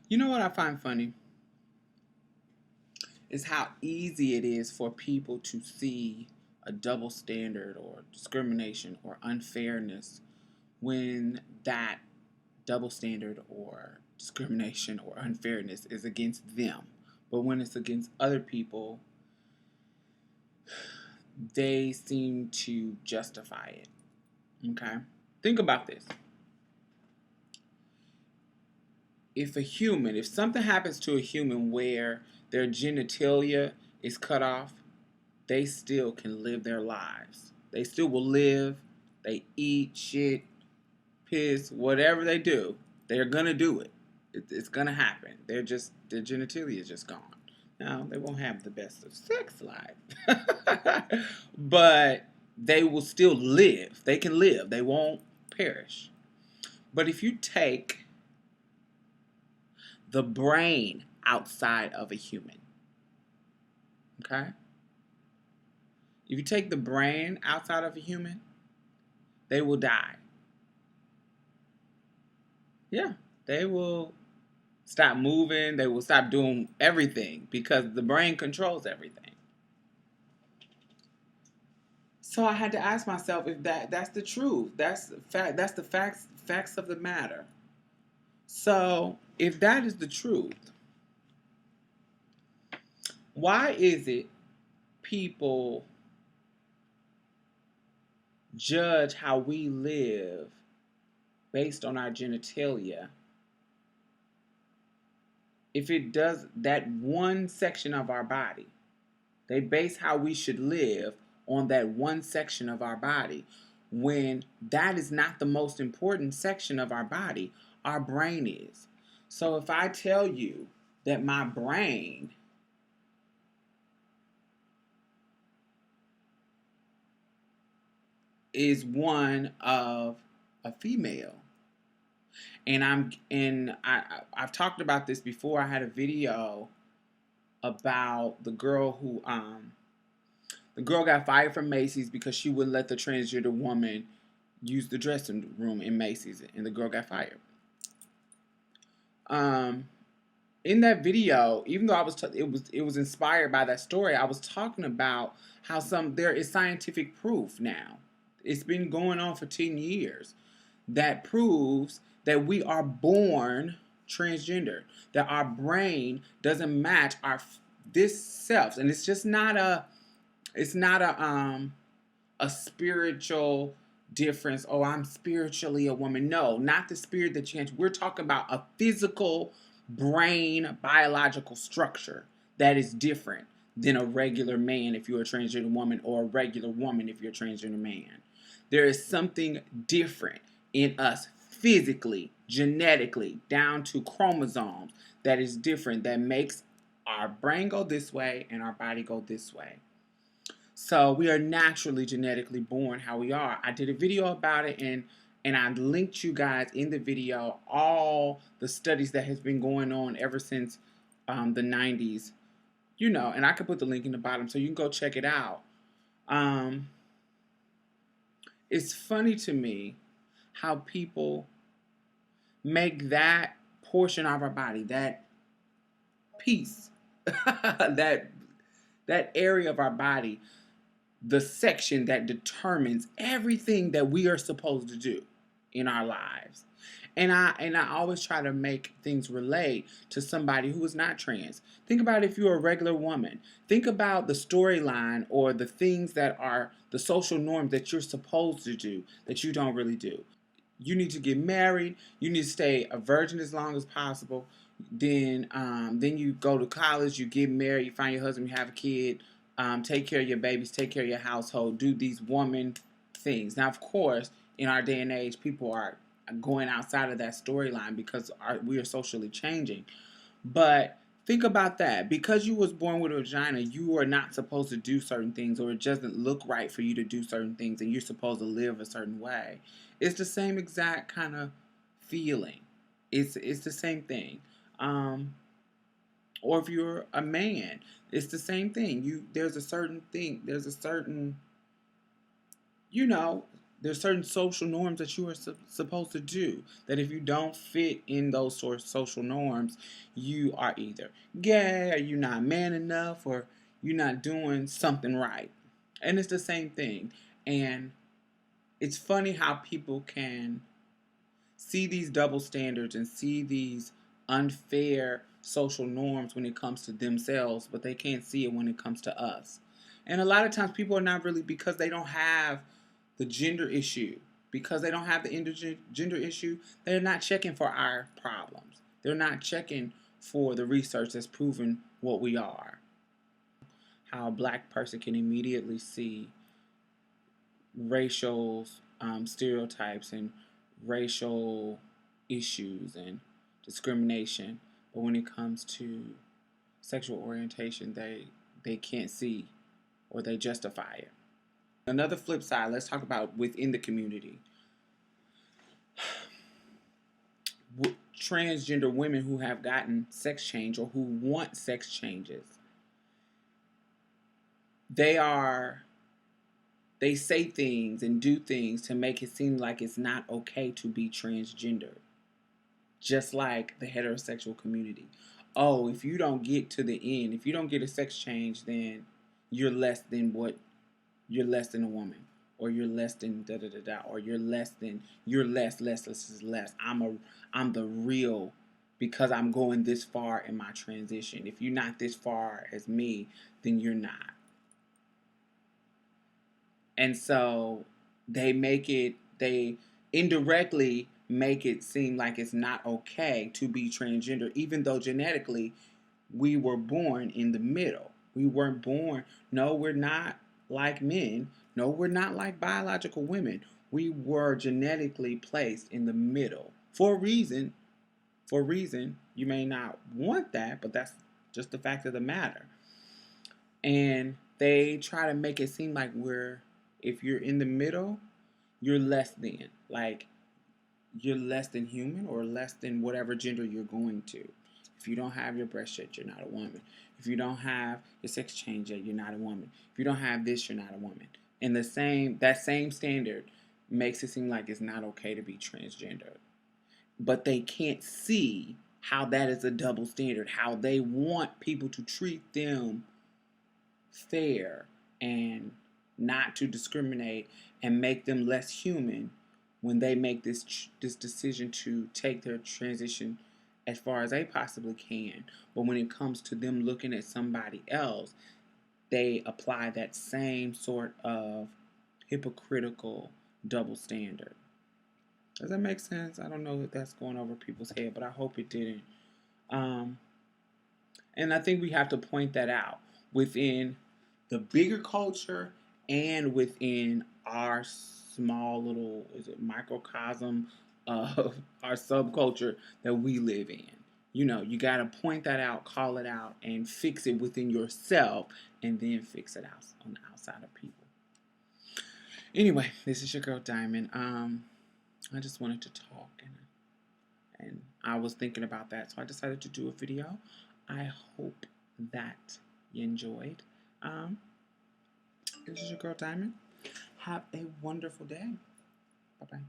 You know what I find funny is how easy it is for people to see a double standard or discrimination or unfairness when that double standard or discrimination or unfairness is against them. But when it's against other people, they seem to justify it. Okay? Think about this. If something happens to a human where their genitalia is cut off, they still can live their lives. They still will live. They eat, shit, piss, whatever they do, they're gonna do it. It's gonna happen. Their genitalia is just gone. Now they won't have the best of sex life, but they will still live. They can live. They won't perish. But if you take the brain outside of a human, okay? If you take the brain outside of a human, they will die. Yeah, they will stop moving. They will stop doing everything because the brain controls everything. So I had to ask myself if that's the truth. That's the fact. That's the facts of the matter. So if that is the truth, why is it people judge how we live based on our genitalia if it does that one section of our body? They base how we should live on that one section of our body when that is not the most important section of our body. Our brain is. So if I tell you that my brain is one of a female, I've talked about this before. I had a video about the girl got fired from Macy's because she wouldn't let the transgender woman use the dressing room in Macy's, and the girl got fired. Um, in that video, even though it was inspired by that story, I was talking about how there is scientific proof now. It's been going on for 10 years that proves that we are born transgender, that our brain doesn't match our this self, and it's not a spiritual difference. Oh, I'm spiritually a woman. No, not the spirit that you have. We're talking about a physical brain biological structure that is different than a regular man if you're a transgender woman, or a regular woman if you're a transgender man. There is something different in us physically, genetically, down to chromosomes, that is different, that makes our brain go this way and our body go this way. So we are naturally genetically born how we are. I did a video about it, and I linked you guys in the video all the studies that has been going on ever since the 90s. And I could put the link in the bottom so you can go check it out. It's funny to me how people make that portion of our body, that piece, that area of our body, the section that determines everything that we are supposed to do in our lives. And I always try to make things relate to somebody who is not trans. Think about if you're a regular woman. Think about the storyline or the things that are the social norms that you're supposed to do that you don't really do. You need to get married. You need to stay a virgin as long as possible. Then you go to college. You get married. You find your husband. You have a kid. Take care of your babies. Take care of your household. Do these woman things. Now, of course, in our day and age, people are going outside of that storyline because we are socially changing. But think about that. Because you was born with a vagina, you are not supposed to do certain things, or it doesn't look right for you to do certain things, and you're supposed to live a certain way. It's the same exact kind of feeling. It's the same thing. Or if you're a man, it's the same thing. There's a certain thing. There's a certain, you know, there's certain social norms that you are supposed to do. That if you don't fit in those sort of social norms, you are either gay, or you're not man enough, or you're not doing something right. And it's the same thing. And it's funny how people can see these double standards and see these unfair social norms when it comes to themselves, but they can't see it when it comes to us. And a lot of times people are not really, because they don't have the gender issue, because they don't have the gender issue, they're not checking for our problems. They're not checking for the research that's proven what we are. How a black person can immediately see racial stereotypes and racial issues and discrimination, but when it comes to sexual orientation, they can't see, or they justify it. Another flip side, let's talk about within the community. Transgender women who have gotten sex change or who want sex changes, they say things and do things to make it seem like it's not okay to be transgender. Just like the heterosexual community. Oh, if you don't get to the end, if you don't get a sex change, then you're less than a woman, or you're less than da da da da, or you're less. I'm the real, because I'm going this far in my transition. If you're not this far as me, then you're not. And so they indirectly make it seem like it's not okay to be transgender, even though genetically we were born in the middle. We weren't born, no, we're not like men. No, we're not like biological women. We were genetically placed in the middle for a reason. For a reason. You may not want that, but that's just the fact of the matter. And they try to make it seem like if you're in the middle, you're less than. Like, you're less than human, or less than whatever gender you're going to. If you don't have your breast yet, you're not a woman. If you don't have your sex change yet, you're not a woman. If you don't have this, you're not a woman. And that same standard makes it seem like it's not okay to be transgender. But they can't see how that is a double standard, how they want people to treat them fair and not to discriminate and make them less human when they make this decision to take their transition as far as they possibly can. But when it comes to them looking at somebody else, they apply that same sort of hypocritical double standard. Does that make sense? I don't know if that's going over people's head, but I hope it didn't. And I think we have to point that out within the bigger culture and within our small little, microcosm of our subculture that we live in. You got to point that out, call it out, and fix it within yourself, and then fix it out on the outside of people. Anyway, this is your girl Diamond. I just wanted to talk, and I was thinking about that, so I decided to do a video. I hope that you enjoyed. This is your girl Diamond. Have a wonderful day. Bye-bye.